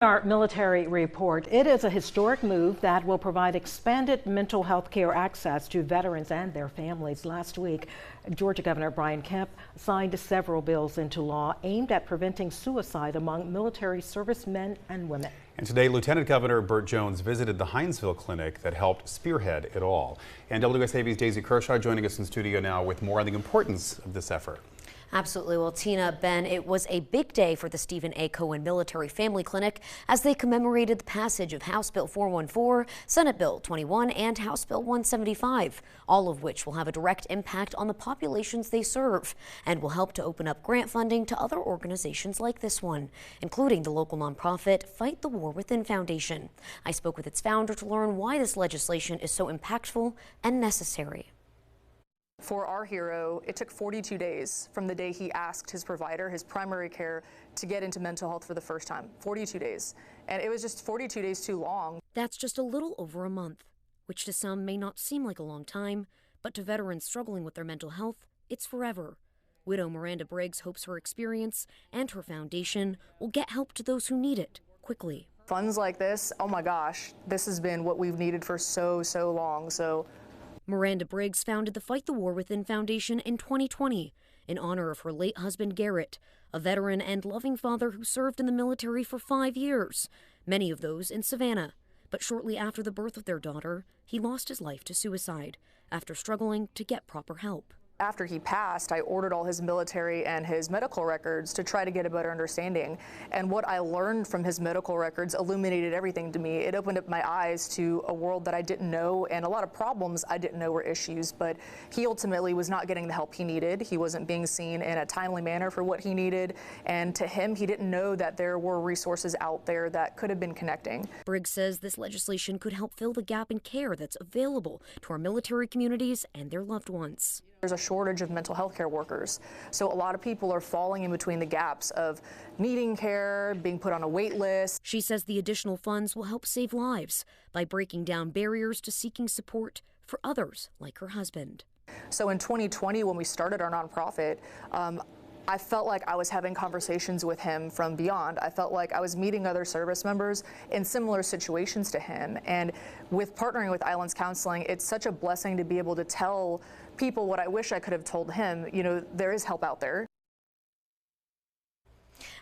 Our military report. It is a historic move that will provide expanded mental health care access to veterans and their families. Last week, Georgia Governor Brian Kemp signed several bills into law aimed at preventing suicide among military servicemen and women. And today, Lieutenant Governor Burt Jones visited the Hinesville clinic that helped spearhead it all. And WSAV's Daisy Kershaw joining us in studio now with more on the importance of this effort. Absolutely. Well, Tina, Ben, it was a big day for the Stephen A. Cohen Military Family Clinic as they commemorated the passage of House Bill 414, Senate Bill 21, and House Bill 175, all of which will have a direct impact on the populations they serve and will help to open up grant funding to other organizations like this one, including the local nonprofit Fight the War Within Foundation. I spoke with its founder to learn why this legislation is so impactful and necessary. For our hero, it took 42 days from the day he asked his provider, his primary care, to get into mental health for the first time. 42 days. And it was just 42 days too long. That's just a little over a month, which to some may not seem like a long time, but to veterans struggling with their mental health, it's forever. Widow Miranda Briggs hopes her experience and her foundation will get help to those who need it quickly. Funds like this, oh my gosh, this has been what we've needed for so long. Miranda Briggs founded the Fight the War Within Foundation in 2020 in honor of her late husband Garrett, a veteran and loving father who served in the military for 5 years, many of those in Savannah. But shortly after the birth of their daughter, he lost his life to suicide after struggling to get proper help. After he passed, I ordered all his military and his medical records to try to get a better understanding. And what I learned from his medical records illuminated everything to me. It opened up my eyes to a world that I didn't know and a lot of problems I didn't know were issues. But he ultimately was not getting the help he needed. He wasn't being seen in a timely manner for what he needed. And to him, he didn't know that there were resources out there that could have been connecting. Briggs says this legislation could help fill the gap in care that's available to our military communities and their loved ones. There's a shortage of mental health care workers. So a lot of people are falling in between the gaps of needing care, being put on a wait list. She says the additional funds will help save lives by breaking down barriers to seeking support for others like her husband. So in 2020, when we started our nonprofit, I felt like I was having conversations with him from beyond. I felt like I was meeting other service members in similar situations to him. And with partnering with Islands Counseling, it's such a blessing to be able to tell people what I wish I could have told him. You know, there is help out there.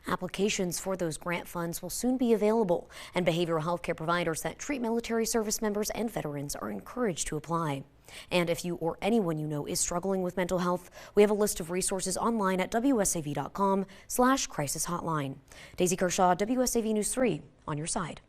Applications for those grant funds will soon be available, and behavioral health care providers that treat military service members and veterans are encouraged to apply. And if you or anyone you know is struggling with mental health, we have a list of resources online at wsav.com/crisis hotline. Daisy Kershaw, WSAV News 3, on your side.